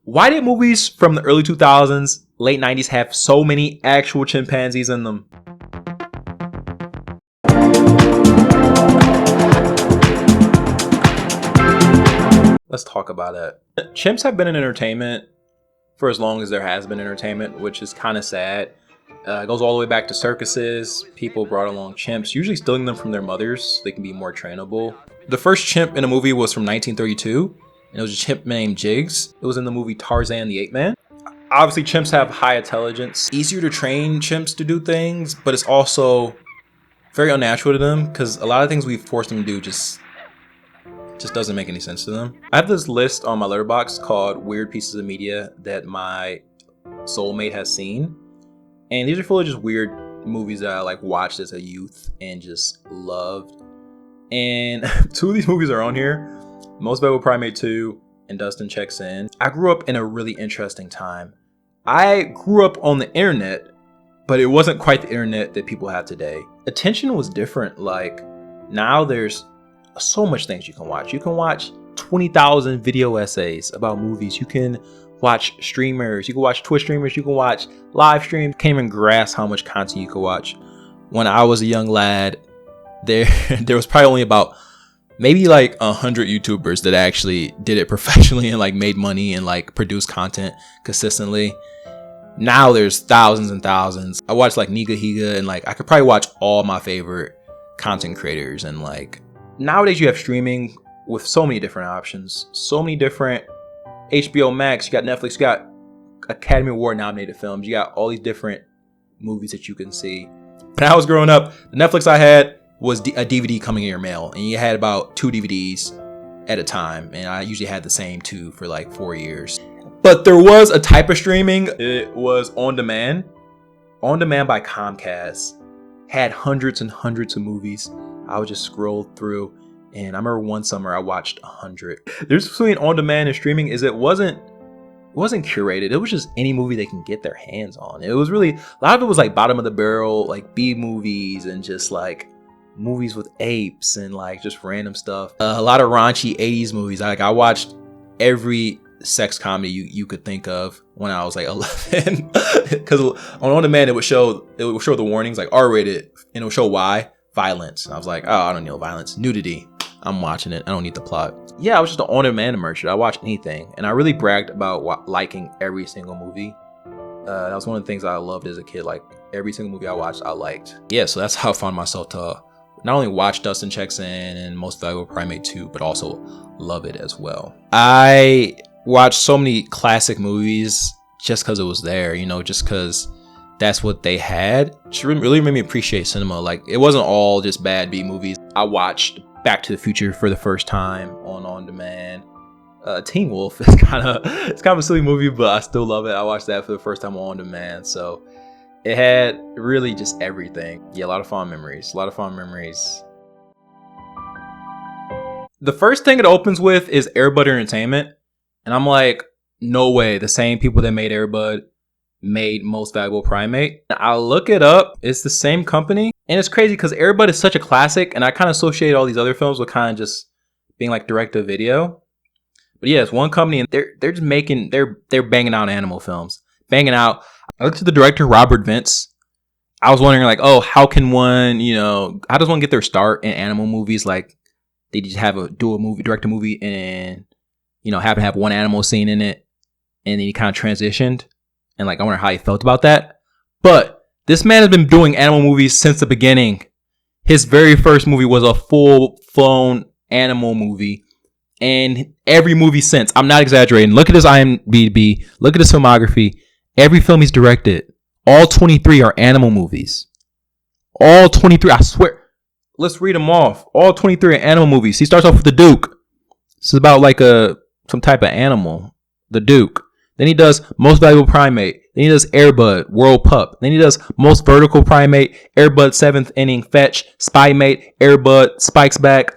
Why did movies from the early 2000s, late 90s have so many actual chimpanzees in them? Let's talk about it. Chimps have been in entertainment for as long as there has been entertainment, which is kind of sad. It goes all the way back to circuses. People brought along chimps, usually stealing them from their mothers so they can be more trainable. The first chimp in a movie was from 1932, and it was a chimp named Jiggs. It was in the movie Tarzan the Ape Man. Obviously, chimps have high intelligence. Easier to train chimps to do things, but it's also very unnatural to them because a lot of things we force them to do just doesn't make any sense to them. I have this list on my letterbox called Weird Pieces of Media that my soulmate has seen. And these are full of just weird movies that I like watched as a youth and just loved. And two of these movies are on here. Most Valuable Primate 2 and Dunston Checks In. I grew up in a really interesting time. I grew up on the internet, but it wasn't quite the internet that people have today. Attention was different. Like now there's so much things you can watch. You can watch 20,000 video essays about movies. You can watch streamers. You can watch Twitch streamers. You can watch live streams. Can't even grasp how much content you could watch. When I was a young lad, there was probably only about maybe like 100 YouTubers that actually did it professionally and like made money and like produced content consistently. Now there's thousands and thousands. I watched like Niga Higa and like I could probably watch all my favorite content creators. And like nowadays you have streaming with so many different options, so many different HBO Max, you got Netflix, you got Academy Award nominated films, you got all these different movies that you can see. When I was growing up, the Netflix I had was a DVD coming in your mail, and you had about 2 DVDs at a time, and I usually had the same 2 for like 4 years. But there was a type of streaming. It was on demand. On demand by Comcast. Had hundreds and hundreds of movies. I would just scroll through. And I remember one summer I watched 100. There's between on demand and streaming is it wasn't curated. It was just any movie they can get their hands on. It was really, a lot of it was like bottom of the barrel, like B movies and just like movies with apes and like just random stuff. A lot of raunchy 80s movies. I watched every sex comedy you could think of when I was like 11. Because on demand it would show the warnings like R-rated, and it would show why. Violence. I was like, oh, I don't need no violence. Nudity. I'm watching it. I don't need the plot. Yeah, I was just an on-demand merchant. I watched anything, and I really bragged about liking every single movie. That was one of the things I loved as a kid. Like every single movie I watched, I liked. Yeah, so that's how I found myself to not only watch Dunston Checks In and Most Valuable Primate 2, but also love it as well. I watched so many classic movies just because it was there. Just because that's what they had. It really made me appreciate cinema. Like it wasn't all just bad B movies. I watched Back to the Future for the first time on demand. Teen Wolf is kind of a silly movie, but I still love it. I watched that for the first time on demand. So it had really just everything. Yeah, a lot of fond memories. The first thing it opens with is Air Bud Entertainment, and I'm like, no way. The same people that made Air Bud made Most Valuable Primate. I look it up. It's the same company, and it's crazy because Air Bud is such a classic, and I kind of associate all these other films with kind of just being like direct to video. But yeah, it's one company, and they're just making they're banging out animal films, banging out. I looked at the director Robert Vince. I was wondering like, oh, how can one, how does one get their start in animal movies? Like they just direct a movie, and happen to have one animal scene in it, and then he kind of transitioned. And like, I wonder how he felt about that. But this man has been doing animal movies since the beginning. His very first movie was a full-blown animal movie. And every movie since, I'm not exaggerating. Look at his IMDb. Look at his filmography. Every film he's directed, all 23 are animal movies. All 23, I swear. Let's read them off. All 23 are animal movies. He starts off with The Duke. This is about like some type of animal. The Duke. Then he does Most Valuable Primate. Then he does Air Bud, World Pup. Then he does Most Vertical Primate, Air Bud 7th Inning Fetch, Spy Mate, Air Bud, Spikes Back,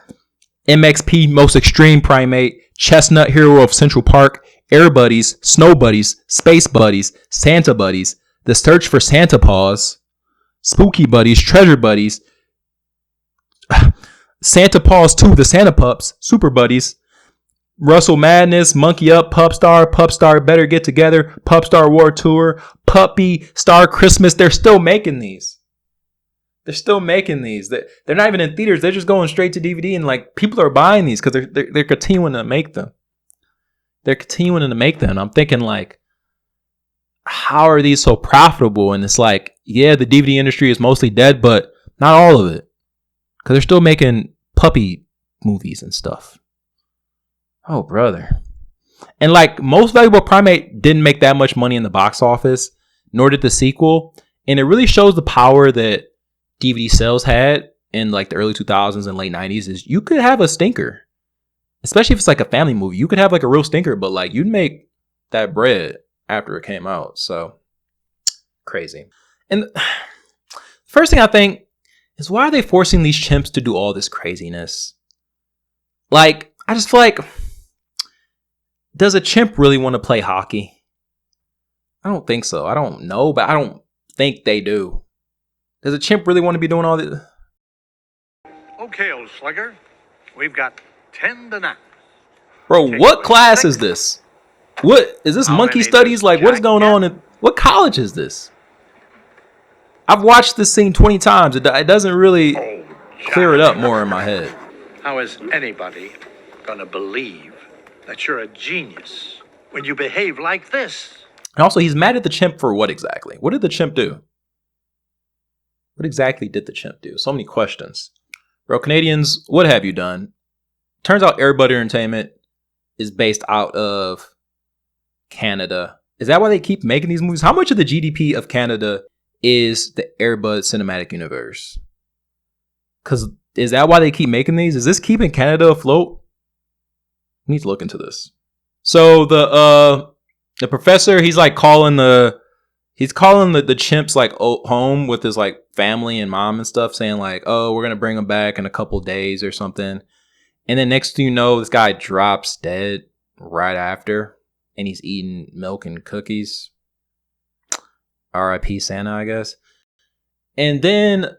MXP Most Extreme Primate, Chestnut Hero of Central Park, Air Buddies, Snow Buddies, Space Buddies, Santa Buddies, The Search for Santa Paws, Spooky Buddies, Treasure Buddies, Santa Paws 2, The Santa Pups, Super Buddies, Russell Madness, Monkey Up, Pup Star Better Get Together, Pup Star War Tour, Puppy Star Christmas. They're still making these. They're not even in theaters. They're just going straight to DVD, and like people are buying these because they're continuing to make them. I'm thinking like, how are these so profitable? And it's like, yeah, the DVD industry is mostly dead, but not all of it, because they're still making puppy movies and stuff. Oh, brother. And like Most Valuable Primate didn't make that much money in the box office, nor did the sequel. And it really shows the power that DVD sales had in like the early 2000s and late 90s is you could have a stinker, especially if it's like a family movie. You could have like a real stinker, but like you'd make that bread after it came out. So crazy. And first thing I think is, why are they forcing these chimps to do all this craziness? Like, I just feel like, does a chimp really want to play hockey? I don't think so. I don't know, but I don't think they do. Does a chimp really want to be doing all this? Okay, old slugger. We've got 10 to 9. Bro, what class is this? What is this? Monkey studies? Like, what is going on? What college is this? I've watched this scene 20 times. It doesn't really clear it up more in my head. How is anybody gonna believe that you're a genius when you behave like this? And also, he's mad at the chimp for what exactly? What did the chimp do? What exactly did the chimp do? So many questions. Bro, Canadians, what have you done? Turns out Air Bud Entertainment is based out of Canada. Is that why they keep making these movies? How much of the GDP of Canada is the Air Bud Cinematic Universe? Because is that why they keep making these? Is this keeping Canada afloat? We need to look into this. So the professor, he's like calling the chimps like home with his like family and mom and stuff, saying like, oh, we're gonna bring them back in a couple days or something. And then next thing you know, this guy drops dead right after, and he's eating milk and cookies. R.I.P. Santa, I guess. And then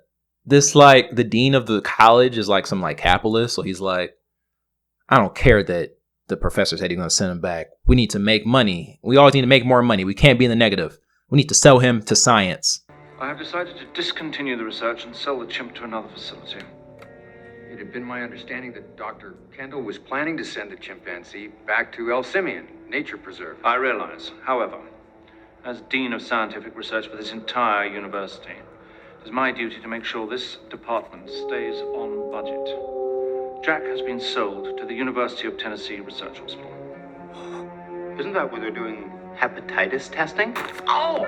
this like the dean of the college is like some like capitalist, so he's like, I don't care that the professor said he's gonna send him back. We need to make money. We always need to make more money. We can't be in the negative. We need to sell him to science. I have decided to discontinue the research and sell the chimp to another facility. It had been my understanding that Dr. Kendall was planning to send the chimpanzee back to El Simian Nature Preserve. I realize, however, as Dean of Scientific Research for this entire university, it is my duty to make sure this department stays on budget. Jack has been sold to the University of Tennessee Research Hospital. Isn't that where they're doing hepatitis testing? Oh!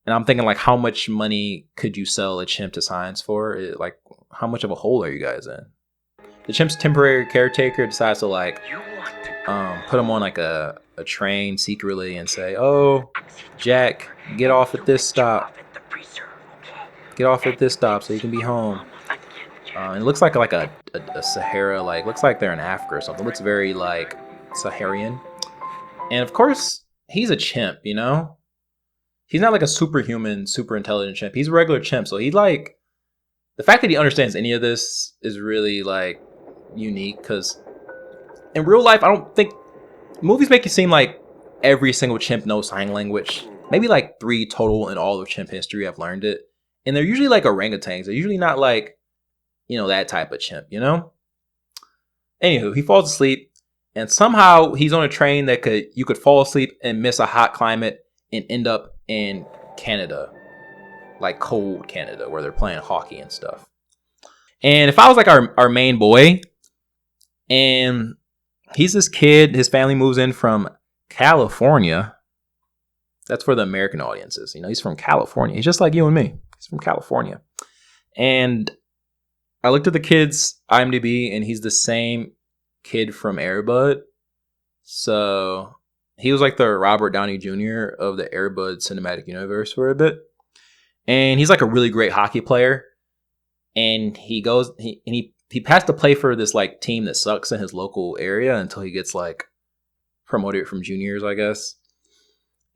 And I'm thinking, like, how much money could you sell a chimp to science for? Like, how much of a hole are you guys in? The chimp's temporary caretaker decides to, like, put him on, like, a train secretly and say, oh, Jack, get off at this stop. Get off at this stop so you can be home. And it looks like a Sahara, like, looks like they're in Africa or something. It looks very, like, Saharan. And, of course, he's a chimp, you know? He's not like a superhuman, super intelligent chimp. He's a regular chimp. So he like, the fact that he understands any of this is really like unique, because in real life, I don't think movies make it seem like every single chimp knows sign language. Maybe like 3 total in all of chimp history have learned it. And they're usually like orangutans. They're usually not like, you know, that type of chimp, you know? Anywho, he falls asleep, and somehow he's on a train that you could fall asleep and miss a hot climate and end up in Canada, like cold Canada, where they're playing hockey and stuff. And if I was like our main boy, and he's this kid, his family moves in from California. That's for the American audiences. You know, he's from California. He's just like you and me. He's from California. And I looked at the kid's IMDb, and he's the same kid from Air Bud. So he was like the Robert Downey Jr. of the Air Bud Cinematic Universe for a bit. And he's like a really great hockey player. And he has to play for this like team that sucks in his local area until he gets like promoted from juniors, I guess.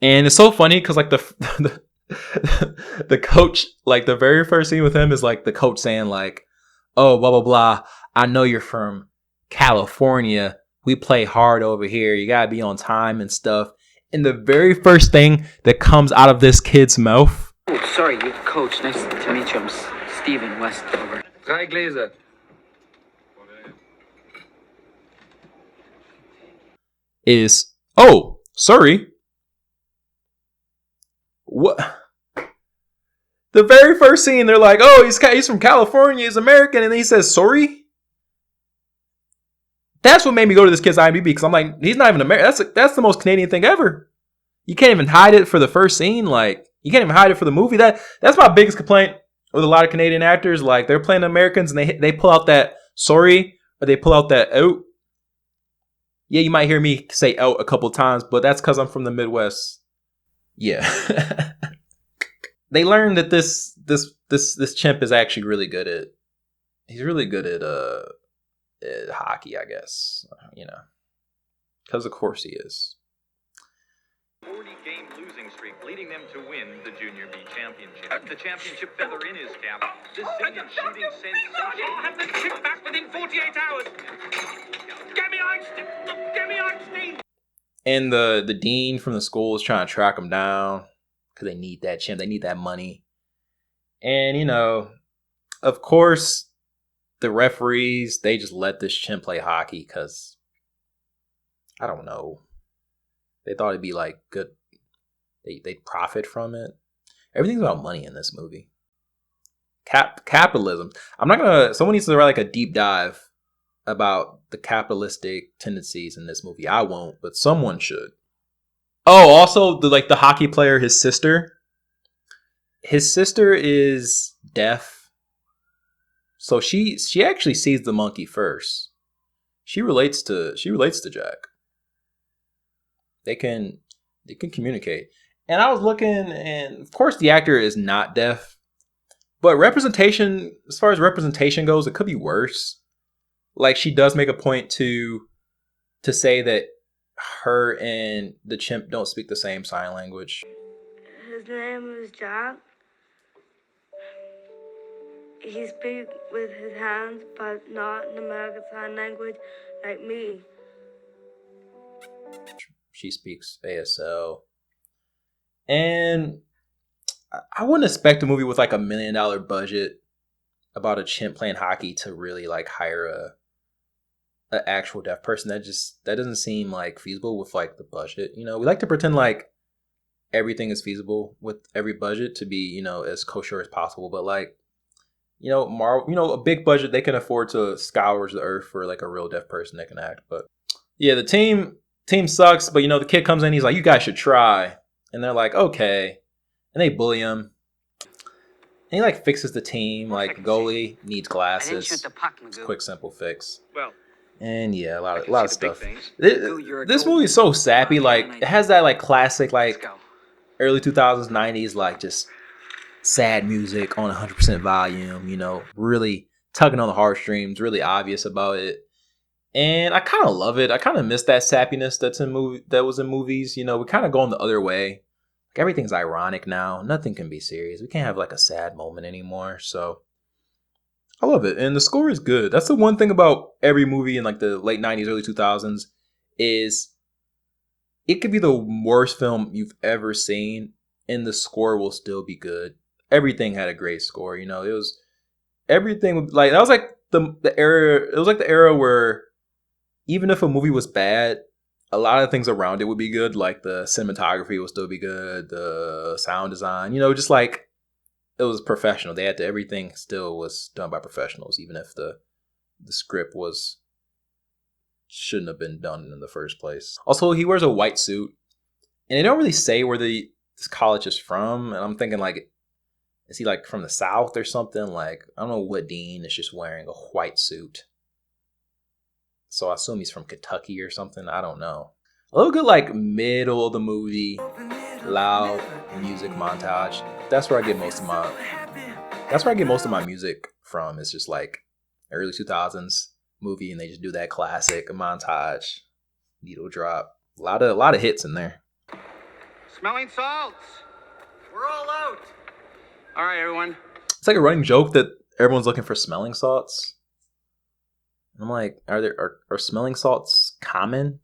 And it's so funny because like the coach, like the very first scene with him is like the coach saying like, oh, blah, blah, blah. I know you're from California, We play hard over here. You gotta be on time and stuff. And the very first thing that comes out of this kid's mouth. Oh, sorry, you're the coach. Nice to meet you. I'm Steven Westover. Drei Gläser. Is, oh, sorry. What? The very first scene, they're like, oh, he's from California, he's American, and then he says, sorry? That's what made me go to this kid's IMDb, because I'm like, he's not even American. That's the most Canadian thing ever. You can't even hide it for the first scene. Like, you can't even hide it for the movie. That's my biggest complaint with a lot of Canadian actors. Like, they're playing Americans, and they pull out that sorry, or they pull out that out. Yeah, you might hear me say out a couple times, but that's because I'm from the Midwest. Yeah. They learned that this chimp is actually really good at. He's really good at hockey, I guess. You know, because of course he is. 40-game losing streak, leading them to win the Junior B championship. The championship feather in his cap. This singing shooting sensation. I'll have the chip back within 48 hours. Get me Einstein! Get me Einstein! And the dean from the school is trying to track him down because they need that chimp. They need that money. And, you know, of course, the referees, they just let this chimp play hockey because, I don't know. They thought it'd be like good. They'd profit from it. Everything's about money in this movie. Capitalism. Someone needs to write like a deep dive about the capitalistic tendencies in this movie. I won't, but someone should. Oh, also the hockey player, his sister. His sister is deaf, so she actually sees the monkey first. She relates to Jack. They can communicate. And I was looking, and of course the actor is not deaf, but representation, as far as representation goes, it could be worse. Like, she does make a point to say that her and the chimp don't speak the same sign language. His name is Jack. He speaks with his hands, but not in American Sign Language like me. She speaks ASL. And I wouldn't expect a movie with like $1 million budget about a chimp playing hockey to really like hire a actual deaf person. That doesn't seem like feasible with like the budget. You know, we like to pretend like everything is feasible with every budget to be, you know, as kosher as possible. But like, you know, Marvel, you know, a big budget, they can afford to scour the earth for like a real deaf person that can act. But yeah, the team sucks. But you know, the kid comes in, he's like, you guys should try. And they're like, okay. And they bully him. And he like fixes the team. Like, goalie needs glasses. It's a quick, simple fix. Well, and yeah, a lot of stuff. This movie is so sappy. Like, it has that like classic like early 2000s, 90s like just sad music on 100% volume. You know, really tugging on the heartstrings. Really obvious about it. And I kind of love it. I kind of miss that sappiness that was in movies. You know, we kind of going the other way. Like, everything's ironic now. Nothing can be serious. We can't have like a sad moment anymore. So I love it. And the score is good. That's the one thing about every movie in like the late 90s, early 2000s is it could be the worst film you've ever seen and the score will still be good. Everything had a great score. You know, it was everything like that was like the era. It was like the era where even if a movie was bad, a lot of things around it would be good. Like the cinematography will still be good. The sound design, you know, just like it was professional. They had to, everything still was done by professionals, even if the script shouldn't have been done in the first place. Also, he wears a white suit and they don't really say where this college is from. And I'm thinking like, is he like from the South or something? Like, I don't know what dean is just wearing a white suit. So I assume he's from Kentucky or something. I don't know. A little good like middle of the movie, loud music montage. That's where I get most of my music from. It's just like early 2000s movie, and they just do that classic montage, needle drop. A lot of hits in there. Smelling salts. We're all out. All right, everyone. It's like a running joke that everyone's looking for smelling salts. I'm like, are smelling salts common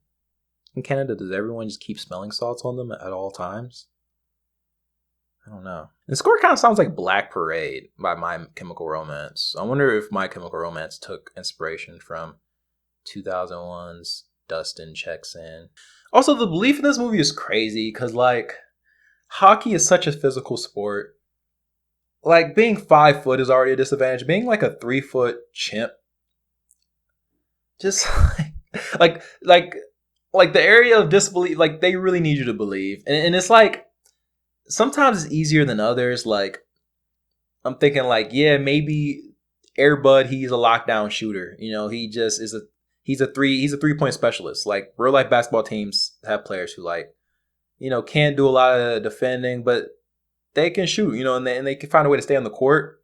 in Canada? Does everyone just keep smelling salts on them at all times? I don't know. The score kind of sounds like Black Parade by My Chemical Romance. I wonder if My Chemical Romance took inspiration from 2001's Dunston Checks In. Also, the belief in this movie is crazy because, like, hockey is such a physical sport. Like, being 5 foot is already a disadvantage. Being like a 3 foot chimp, just like the area of disbelief. Like, they really need you to believe, and it's like sometimes it's easier than others. Like, I'm thinking, like, yeah, maybe Air Bud, he's a lockdown shooter. You know, he just is he's a 3-point specialist. Like, real life basketball teams have players who, like, you know, can't do a lot of defending, but they can shoot, you know, and they can find a way to stay on the court.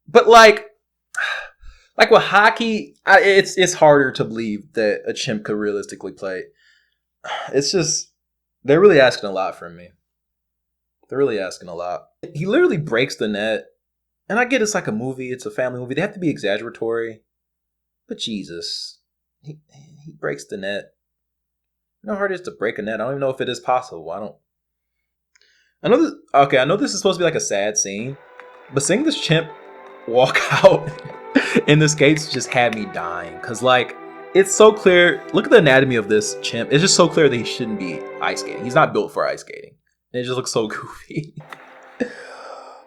But like with hockey, it's harder to believe that a chimp could realistically play. It's just, they're really asking a lot from me. They're really asking a lot. He literally breaks the net, and I get it's like a movie, it's a family movie. They have to be exaggeratory, but Jesus, he breaks the net. You know how hard it is to break a net? I don't even know if it is possible. I know this is supposed to be like a sad scene, but seeing this chimp walk out in the skates just had me dying. Cause like, it's so clear. Look at the anatomy of this chimp. It's just so clear that he shouldn't be ice skating. He's not built for ice skating. And it just looks so goofy.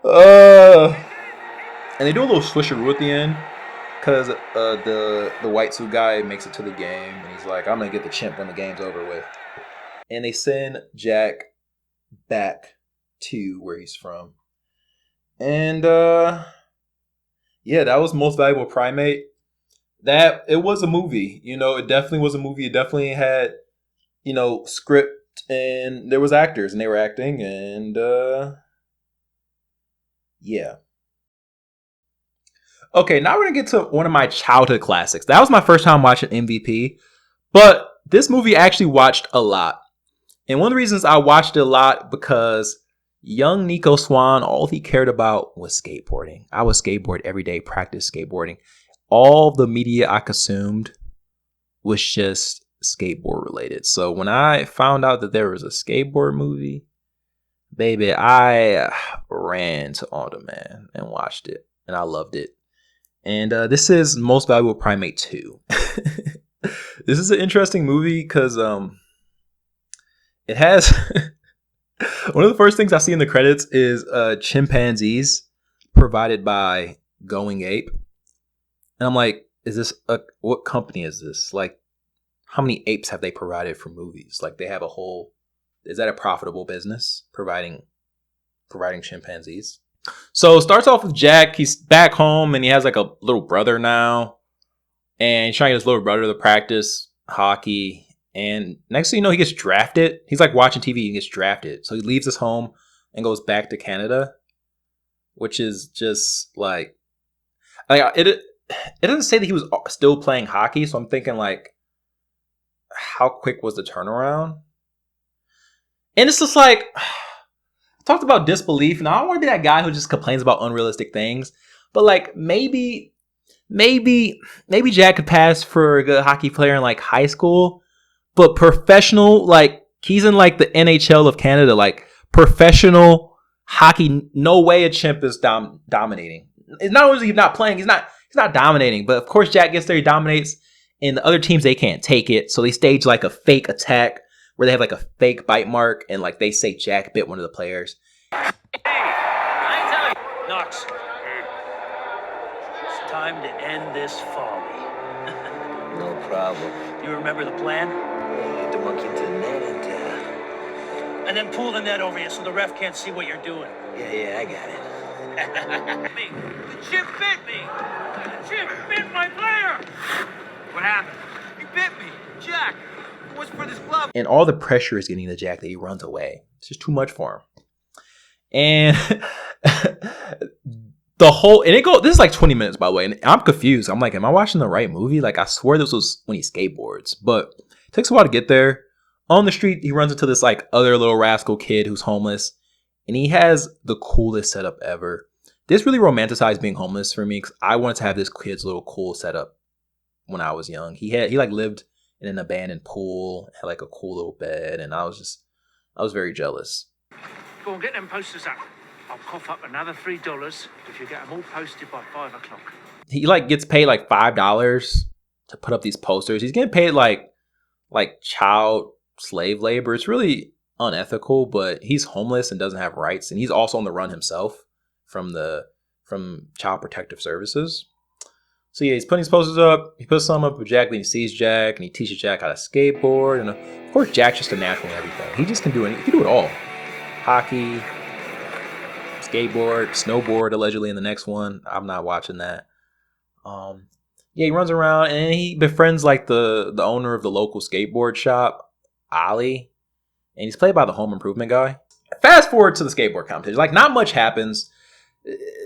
And they do a little swisheroo at the end. Cause the white suit guy makes it to the game, and he's like, I'm gonna get the chimp when the game's over with. And they send Jack back to where he's from. And yeah, that was Most Valuable Primate. That it was a movie, you know, it definitely was a movie. It definitely had, you know, script, and there was actors and they were acting, and yeah. Okay, now we're gonna get to one of my childhood classics. That was my first time watching MVP, but this movie I actually watched a lot. And one of the reasons I watched it a lot because young Nico Swan, all he cared about was skateboarding. I would skateboard every day, practice skateboarding. All the media I consumed was just skateboard related. So when I found out that there was a skateboard movie, baby, I ran to On Demand and watched it, and I loved it. And this is Most Valuable Primate 2. This is an interesting movie because it has one of the first things I see in the credits is chimpanzees provided by Going Ape. And I'm like, is this what company is this? Like, how many apes have they provided for movies? Like, they have a whole, is that a profitable business providing chimpanzees? So it starts off with Jack. He's back home and he has like a little brother now. And he's trying to get his little brother to practice hockey. And next thing you know, he gets drafted. He's like watching TV and gets drafted. So he leaves his home and goes back to Canada, which is just like it doesn't say that he was still playing hockey. So I'm thinking like, how quick was the turnaround? And it's just like, I talked about disbelief. Now I don't want to be that guy who just complains about unrealistic things, but like maybe Jack could pass for a good hockey player in like high school. But professional, like, he's in, like, the NHL of Canada. Like, professional hockey, no way a chimp is dominating. It's not only is he not playing, he's not dominating. But, of course, Jack gets there, he dominates. And the other teams, they can't take it. So they stage, like, a fake attack where they have, like, a fake bite mark. And, like, they say Jack bit one of the players. Hey, I tell you, Knox, it's time to end this folly. No problem. You remember the plan? The monkey into the net And then pull the net over you so the ref can't see what you're doing. Yeah, I got it. Me. The chimp bit me. The chimp bit my player. What happened? He bit me. Jack, it was for this glove. And all the pressure is getting to Jack that he runs away. It's just too much for him. And this is like 20 minutes, by the way. And I'm confused. I'm like, am I watching the right movie? Like, I swear this was when he skateboards. But it takes a while to get there. On the street, he runs into this like other little rascal kid who's homeless. And he has the coolest setup ever. This really romanticized being homeless for me because I wanted to have this kid's little cool setup when I was young. He like lived in an abandoned pool, had like a cool little bed, and I was very jealous. Go on, get them posters up. I'll cough up another $3 if you get them all posted by 5 o'clock. He like gets paid like $5 to put up these posters. He's getting paid like child slave labor. It's really unethical, but he's homeless and doesn't have rights, and he's also on the run himself from Child Protective Services. So yeah, he's putting his posters up. He puts some up with Jack, and he sees Jack, and he teaches Jack how to skateboard. And of course, Jack's just a natural in everything. He just can do anything. He can do it all. Hockey, skateboard, snowboard, allegedly in the next one. I'm not watching that. Yeah, he runs around and he befriends like the owner of the local skateboard shop, Ollie, and he's played by the Home Improvement guy. Fast forward to the skateboard competition. Like, not much happens.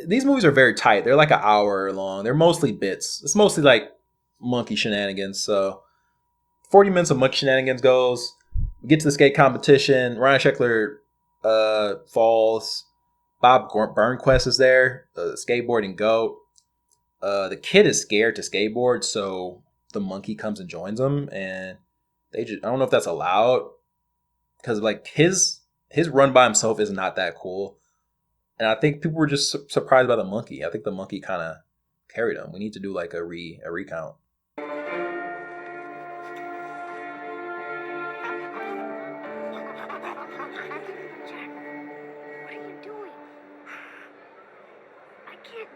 These movies are very tight. They're like an hour long. They're mostly bits. It's mostly like monkey shenanigans. So 40 minutes of monkey shenanigans goes. We get to the skate competition. Ryan Sheckler falls. Bob Burnquist is there, the skateboarding goat. The kid is scared to skateboard, so the monkey comes and joins him, and I don't know if that's allowed, because like his run by himself is not that cool, and I think people were just surprised by the monkey. I think the monkey kind of carried him. We need to do like a recount.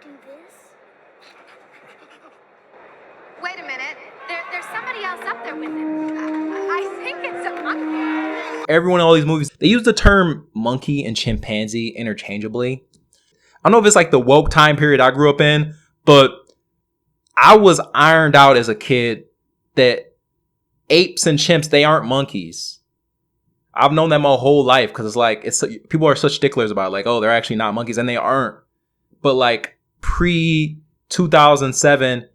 Do this? Wait a minute. There's somebody else up there with him. I think it's a monkey. Everyone in all these movies, they use the term monkey and chimpanzee interchangeably. I don't know if it's like the woke time period I grew up in, but I was ironed out as a kid that apes and chimps, they aren't monkeys. I've known that my whole life because it's people are such sticklers about it, like, oh, they're actually not monkeys, and they aren't. But like pre 2007,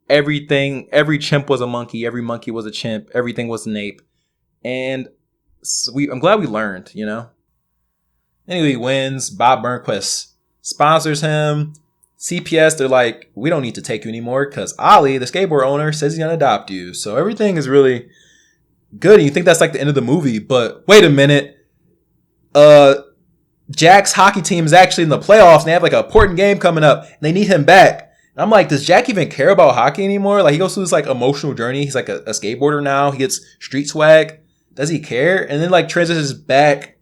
every chimp was a monkey, every monkey was a chimp, everything was an ape, and I'm glad we learned, you know. Anyway, he wins. Bob Burnquist sponsors him. CPS, they're like, we don't need to take you anymore because Ollie, the skateboard owner, says he's gonna adopt you. So everything is really good, and you think that's like the end of the movie, but wait a minute. Jack's hockey team is actually in the playoffs, and they have like an important game coming up, and they need him back. And I'm like, does Jack even care about hockey anymore? Like, he goes through this like emotional journey. He's like a skateboarder now. He gets street swag. Does he care? And then like transitions back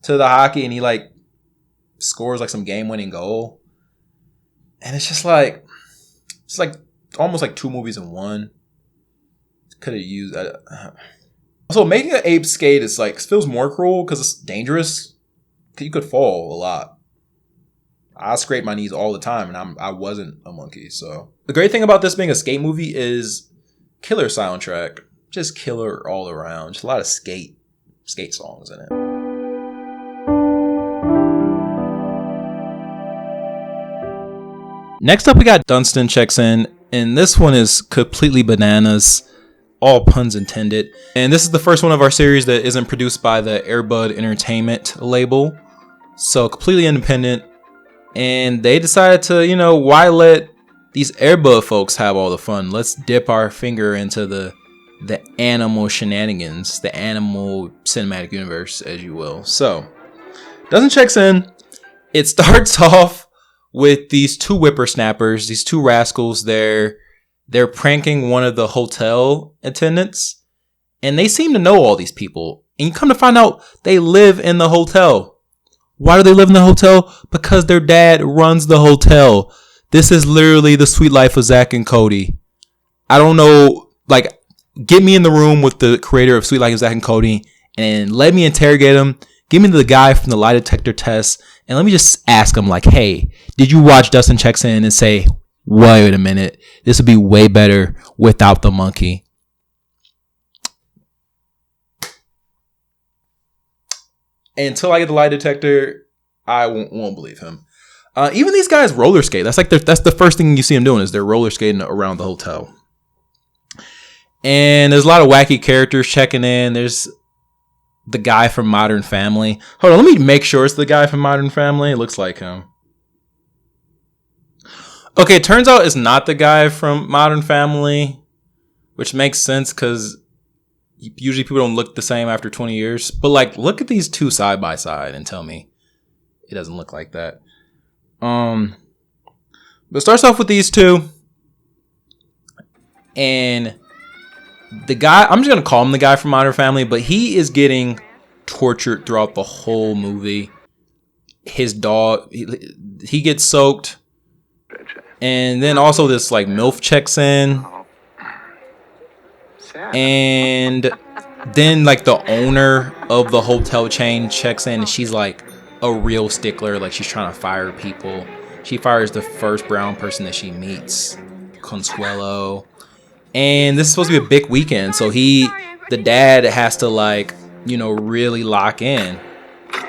to the hockey, and he like scores like some game-winning goal. And it's like almost like two movies in one. Could have used. Also, making an ape skate is like feels more cruel because it's dangerous. You could fall a lot. I scrape my knees all the time, and I wasn't a monkey. So the great thing about this being a skate movie is killer soundtrack, just killer all around. Just a lot of skate songs in it. Next up, we got Dunston checks in, and this one is completely bananas. All puns intended. And this is the first one of our series that isn't produced by the Airbud Entertainment label. So completely independent. And they decided to, why let these Airbud folks have all the fun? Let's dip our finger into the animal shenanigans, the animal cinematic universe, as you will. So, Dunston checks in. It starts off with these two whippersnappers, these two rascals. They're pranking one of the hotel attendants, and they seem to know all these people. And you come to find out they live in the hotel. Why do they live in the hotel? Because their dad runs the hotel. This is literally the sweet life of Zach and Cody. I don't know, like, get me in the room with the creator of Sweet Life of Zach and Cody and let me interrogate him. Give me the guy from the lie detector test, and let me just ask him, like, hey, did you watch Dunston Checks In and say, wait a minute, this would be way better without the monkey? Until I get the lie detector, I won't believe him. Even these guys roller skate. That's the first thing you see them doing is they're roller skating around the hotel. And there's a lot of wacky characters checking in. There's the guy from Modern Family. Hold on, let me make sure it's the guy from Modern Family. It looks like him. Okay, it turns out it's not the guy from Modern Family. which makes sense because usually people don't look the same after 20 years. But like, look at these two side by side and tell me it doesn't look like that. But it starts off with these two, and the guy, I'm just gonna call him the guy from Modern Family, but he is getting tortured throughout the whole movie. His dog, he gets soaked, and then also this like MILF checks in, and then like the owner of the hotel chain checks in, and she's like a real stickler. Like, she's trying to fire people. She fires the first brown person that she meets, Consuelo. And this is supposed to be a big weekend, so the dad has to like, you know, really lock in.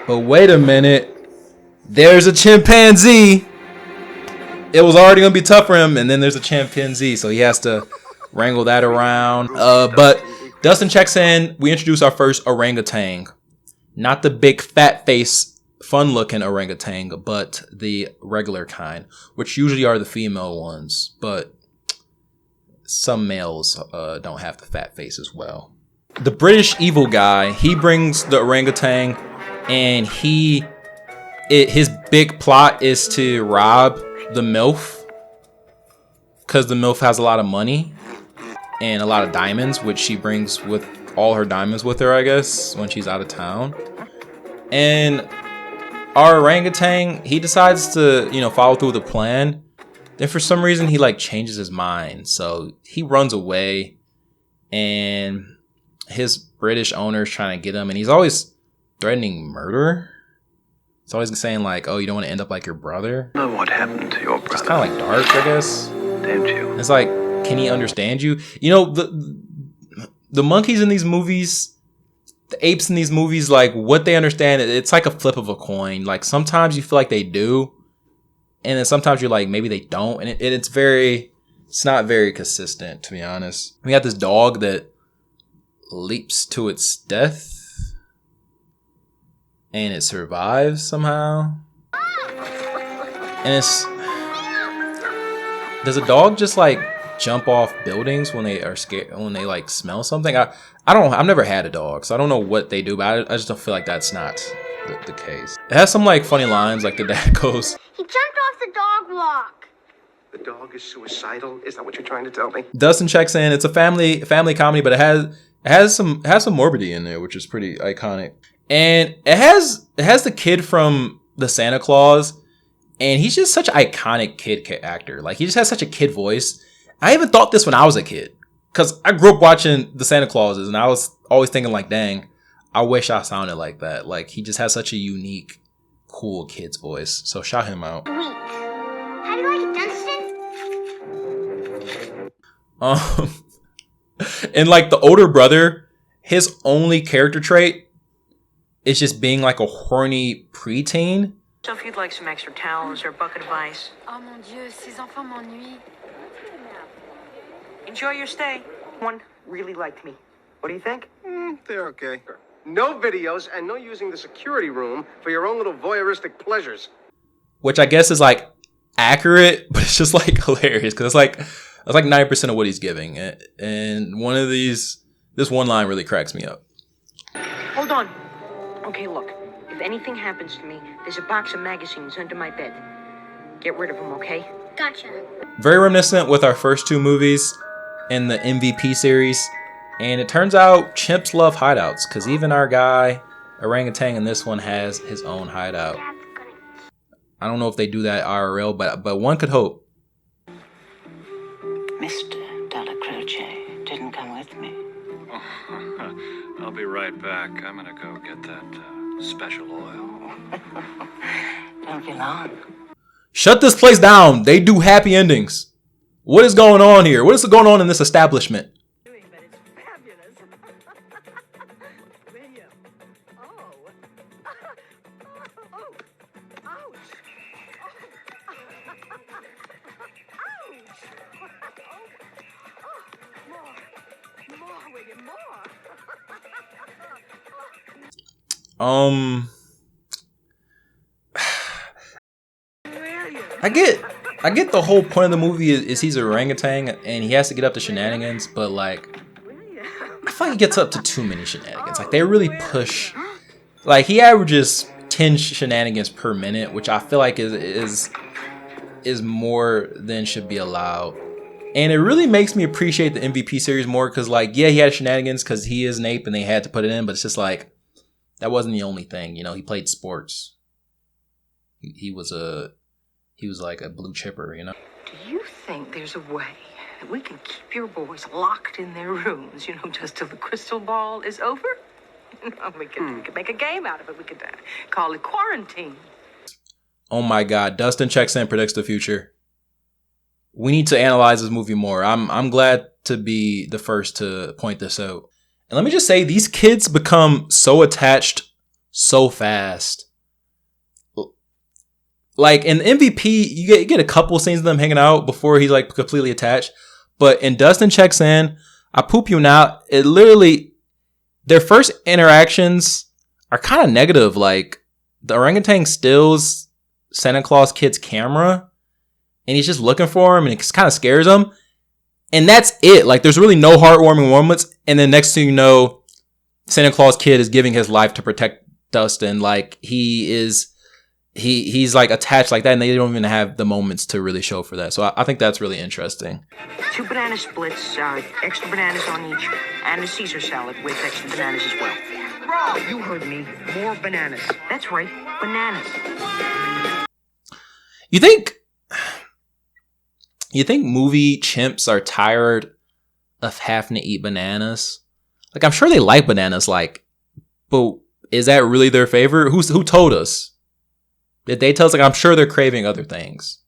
But wait a minute, there's a chimpanzee. It was already gonna be tough for him, and then there's a chimpanzee, so he has to wrangle that around. But Dunston checks in. We introduce our first orangutan, not the big fat face, fun looking orangutan, but the regular kind, which usually are the female ones, but some males don't have the fat face as well. The British evil guy, he brings the orangutan, and his big plot is to rob the MILF, because the MILF has a lot of money and a lot of diamonds, which she brings with all her diamonds with her, I guess, when she's out of town. And our orangutan, he decides to, you know, follow through with the plan. Then for some reason he like changes his mind, so he runs away, and his British owner is trying to get him, and he's always threatening murder. He's always saying like, "Oh, you don't want to end up like your brother." Know what happened to your brother? It's kind of like dark, I guess. Don't you? It's like, can he understand you? You know, the monkeys in these movies, the apes in these movies, like what they understand, it's like a flip of a coin. Like sometimes you feel like they do, and then sometimes you're like, maybe they don't. And it's not very consistent, to be honest. We got this dog that leaps to its death, and it survives somehow. And does a dog just like jump off buildings when they are scared, when they like smell something? I've never had a dog, so I don't know what they do, but I just don't feel like that's not the case. It has some like funny lines, like the dad goes, He jumped off the dog walk. The dog is suicidal? Is that what you're trying to tell me? Dunston checks in. It's a family comedy, but it has some morbidity in there, which is pretty iconic. And it has the kid from the Santa Claus, and he's just such an iconic kid actor. Like, he just has such a kid voice. I even thought this when I was a kid, because I grew up watching the Santa Clauses, and I was always thinking like, dang, I wish I sounded like that. Like, he just has such a unique, cool kid's voice. So shout him out. Sweet. How do you like it, Dunston? And like the older brother, his only character trait is just being like a horny preteen. So if you'd like some extra towels or a bucket of ice. Oh mon Dieu, ces enfants m'ennuient. Enjoy your stay. One really liked me. What do you think? They're okay. No videos and no using the security room for your own little voyeuristic pleasures. Which I guess is like accurate, but it's just like hilarious because that's like 90% of what he's giving. And one of this one line really cracks me up. Hold on. Okay, look. If anything happens to me, there's a box of magazines under my bed. Get rid of them, okay? Gotcha. Very reminiscent with our first two movies in the MVP series. And it turns out chimps love hideouts, because even our guy, orangutan, in this one has his own hideout. I don't know if they do that IRL, but one could hope. Mr. Della Croce didn't come with me. I'll be right back. I'm gonna go get that special oil. Don't be long. Shut this place down. They do happy endings. What is going on here? What is going on in this establishment? I I get the whole point of the movie is he's an orangutan and he has to get up to shenanigans, but like I feel like he gets up to too many shenanigans. Like they really push. Like he averages 10 shenanigans per minute, which I feel like is more than should be allowed. And it really makes me appreciate the MVP series more because, like, yeah, he had shenanigans because he is an ape and they had to put it in, but it's just like that wasn't the only thing. You know, he played sports. He was like a blue chipper. You know. Do you think there's a way that we can keep your boys locked in their rooms? You know, just till the crystal ball is over. No, we could make a game out of it. We could call it quarantine. Oh my God, Dunston checks in, predicts the future. We need to analyze this movie more. I'm glad to be the first to point this out. And let me just say, these kids become so attached so fast. Like in MVP, you get a couple scenes of them hanging out before he's like completely attached. But in Dunston Checks In, I poop you now. It literally, their first interactions are kind of negative. Like the orangutan steals Santa Claus kid's camera and he's just looking for him and it kind of scares him. And that's it. Like there's really no heartwarming moments. And then next thing you know, Santa Claus kid is giving his life to protect Dunston. Like he's like attached like that and they don't even have the moments to really show for that. So I think that's really interesting. 2 banana splits, extra bananas on each, and a Caesar salad with extra bananas as well. Bro, you heard me. More bananas. That's right, bananas. You think movie chimps are tired of having to eat bananas? Like I'm sure they like bananas, like, but is that really their favorite? Who told us? Did they tell us? Like I'm sure they're craving other things.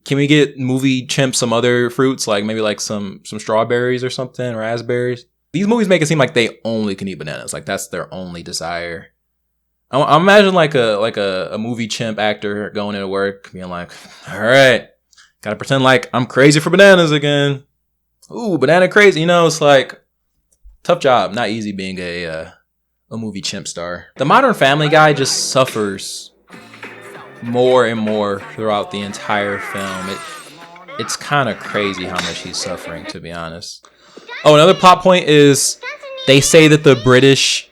Can we get movie chimps some other fruits, like maybe like some strawberries or something, raspberries? These movies make it seem like they only can eat bananas, like that's their only desire. I imagine like a movie chimp actor going into work, being like, "All right, gotta pretend like I'm crazy for bananas again. Ooh, banana crazy." You know, it's like tough job, not easy being a movie chimp star. The Modern Family guy just suffers more and more throughout the entire film. It's kind of crazy how much he's suffering, to be honest. Oh, another plot point is they say that the British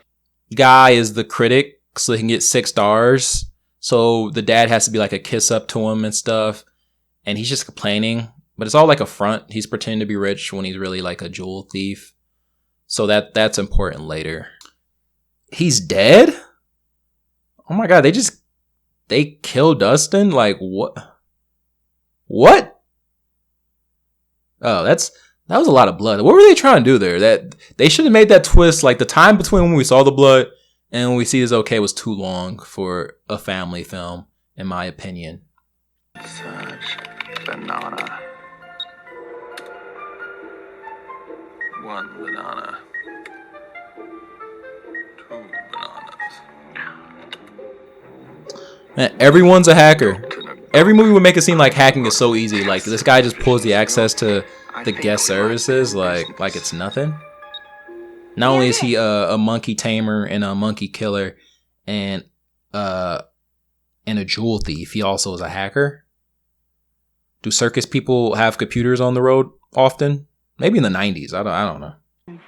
guy is the critic, so they can get 6 stars. So the dad has to be like a kiss up to him and stuff. And he's just complaining. But it's all like a front. He's pretending to be rich when he's really like a jewel thief. So that's important later. He's dead? Oh my God, they killed Dunston? Like what? What? Oh, that was a lot of blood. What were they trying to do there? That they should have made that twist. Like the time between when we saw the blood and when we see this okay was too long for a family film, in my opinion. Such banana. 1 banana. 2 bananas. Man, everyone's a hacker. Every movie would make it seem like hacking is so easy. Like this guy just pulls the access to the guest services like it's nothing. Not only is he a monkey tamer and a monkey killer and a jewel thief, he also is a hacker. Do circus people have computers on the road often? Maybe in the 90s. I don't know.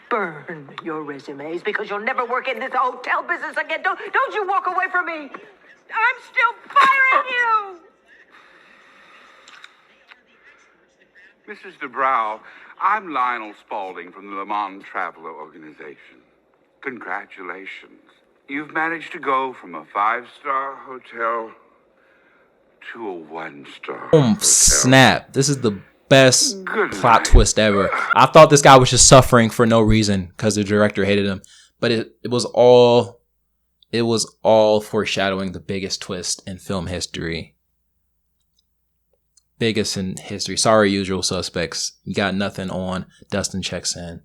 Burn your resumes because you'll never work in this hotel business again. Don't you walk away from me. I'm still firing you. Mrs. DeBrow, I'm Lionel Spaulding from the Le Mans Traveler Organization. Congratulations. You've managed to go from a 5-star hotel to a 1-star hotel. Snap. This is the best plot twist ever. I thought this guy was just suffering for no reason because the director hated him. But it was all foreshadowing the biggest twist in film history. Biggest in history. Sorry, Usual Suspects. You got nothing on Dunston Checks In.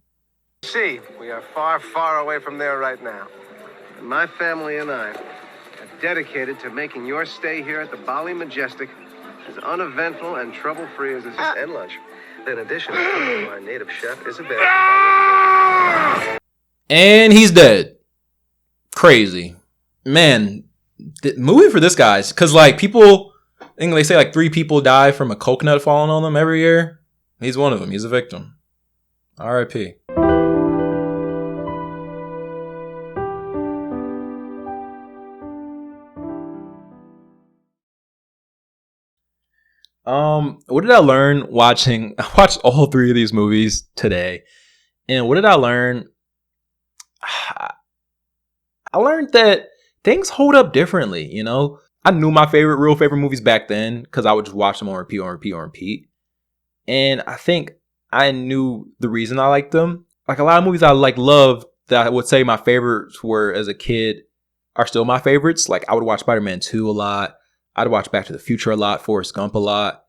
See, we are far, far away from there right now. And my family and I are dedicated to making your stay here at the Bali Majestic as uneventful and trouble-free as this is. And lunch. In addition, our native chef, Isabel. And he's dead. Crazy. Man, the movie for this guy's, because like people, think they say like 3 people die from a coconut falling on them every year. He's one of them. He's a victim. R.I.P. What did I learn watching? I watched all 3 of these movies today. And what did I learn? I learned that things hold up differently, you know? I knew my real favorite movies back then because I would just watch them on repeat. And I think I knew the reason I liked them. Like a lot of movies I loved that I would say my favorites were as a kid are still my favorites. Like I would watch Spider-Man 2 a lot. I'd watch Back to the Future a lot, Forrest Gump a lot.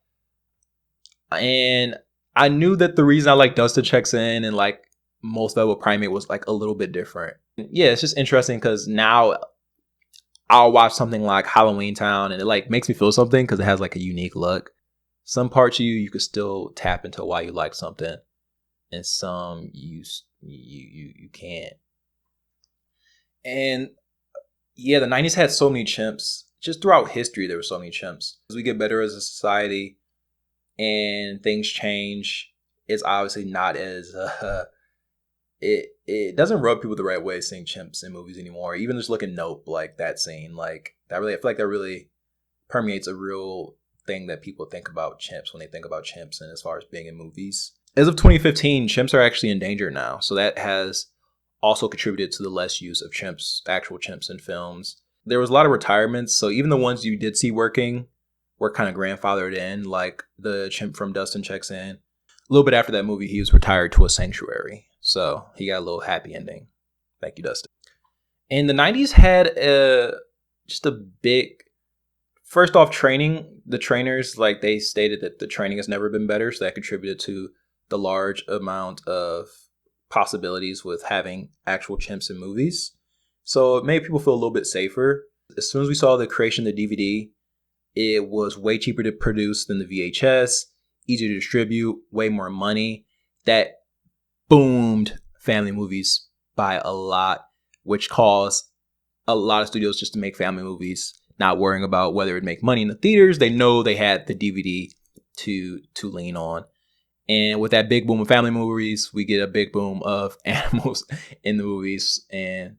And I knew that the reason I like Dunston Checks In and like Most Valuable Primate was like a little bit different. Yeah, it's just interesting because now I'll watch something like Halloween Town and it like makes me feel something because it has like a unique look. Some parts of you could still tap into why you like something, and some you can't. And yeah, the 90s had so many chimps. Just throughout history, there were so many chimps. As we get better as a society and things change, it's obviously not as it doesn't rub people the right way seeing chimps in movies anymore. Even just looking Nope, like that scene, like that really, I feel like that really permeates a real thing that people think about chimps when they think about chimps, and as far as being in movies. As of 2015, chimps are actually endangered now, so that has also contributed to the less use of chimps, actual chimps in films. There was a lot of retirements, so even the ones you did see working were kind of grandfathered in, like the chimp from Dunston Checks In. A little bit after that movie, he was retired to a sanctuary, so he got a little happy ending. Thank you, Dustin. And the 90s had just a big, first off, training. The trainers, like they stated that the training has never been better, so that contributed to the large amount of possibilities with having actual chimps in movies. So it made people feel a little bit safer. As soon as we saw the creation of the DVD, it was way cheaper to produce than the VHS, easier to distribute, way more money. That boomed family movies by a lot, which caused a lot of studios just to make family movies, not worrying about whether it would make money in the theaters. They know they had the DVD to lean on. And with that big boom of family movies, we get a big boom of animals in the movies. And,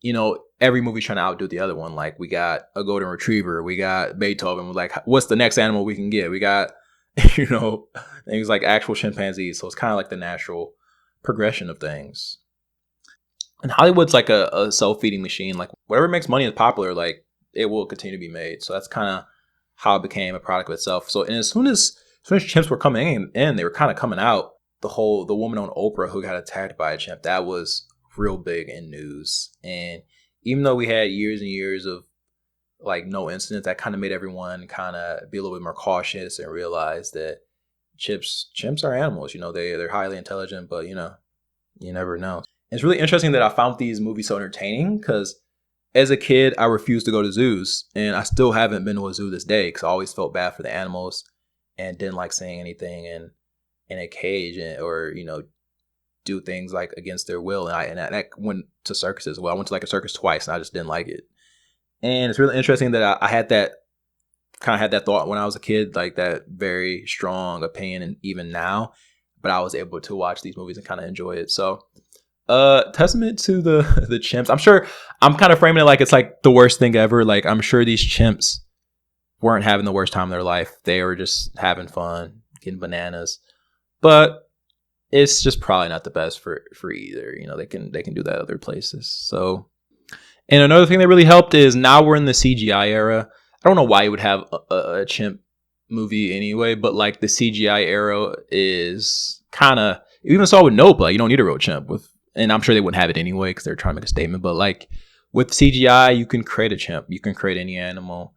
you know, every movie's trying to outdo the other one. Like, we got a golden retriever. We got Beethoven. We're like, what's the next animal we can get? We got, you know, things like actual chimpanzees. So it's kind of like the natural progression of things. And Hollywood's like a self-feeding machine. Like, whatever makes money is popular, like, it will continue to be made. So that's kind of how it became a product of itself. So, and as soon as chimps were coming in, they were kind of coming out. The woman on Oprah who got attacked by a chimp, that was real big in news. And even though we had years and years of like no incidents, that kind of made everyone kind of be a little bit more cautious and realize that chimps are animals. You know, they're highly intelligent, but you know, you never know. And it's really interesting that I found these movies so entertaining because as a kid, I refused to go to zoos, and I still haven't been to a zoo this day because I always felt bad for the animals and didn't like seeing anything in a cage or, you know, do things like against their will. And I went to circuses. Well, I went to like a circus twice and I just didn't like it. And it's really interesting that I had that thought when I was a kid, like that very strong opinion, and even now, but I was able to watch these movies and kind of enjoy it. So testament to the chimps. I'm sure I'm kind of framing it like it's like the worst thing ever. Like, I'm sure these chimps weren't having the worst time of their life. They were just having fun, getting bananas. But it's just probably not the best for either. You know, they can do that other places. So, and another thing that really helped is now we're in the CGI era. I don't know why you would have a chimp movie anyway, but like the CGI era is kind of, you even saw with Nope, like you don't need a real chimp and I'm sure they wouldn't have it anyway because they're trying to make a statement. But like with CGI, you can create a chimp, you can create any animal.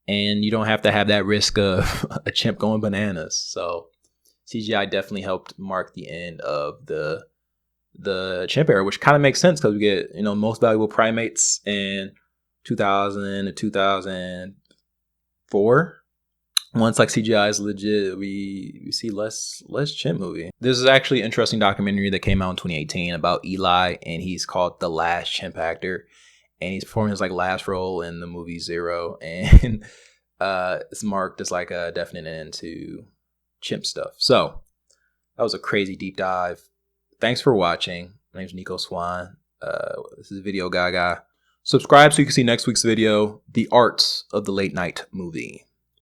And you don't have to have that risk of a chimp going bananas. So CGI definitely helped mark the end of the chimp era, which kind of makes sense because we get, you know, Most Valuable Primates in 2000 to 2004. Once like CGI is legit, we see less chimp movie. This is actually an interesting documentary that came out in 2018 about Eli, and he's called The Last Chimp Actor. And he's performing his like last role in the movie Zero. And it's marked as like a definite end to chimp stuff. So that was a crazy deep dive. Thanks for watching. My name's Nico Swan. This is Video Gaga. Subscribe so you can see next week's video, The Arts of the Late Night Movie.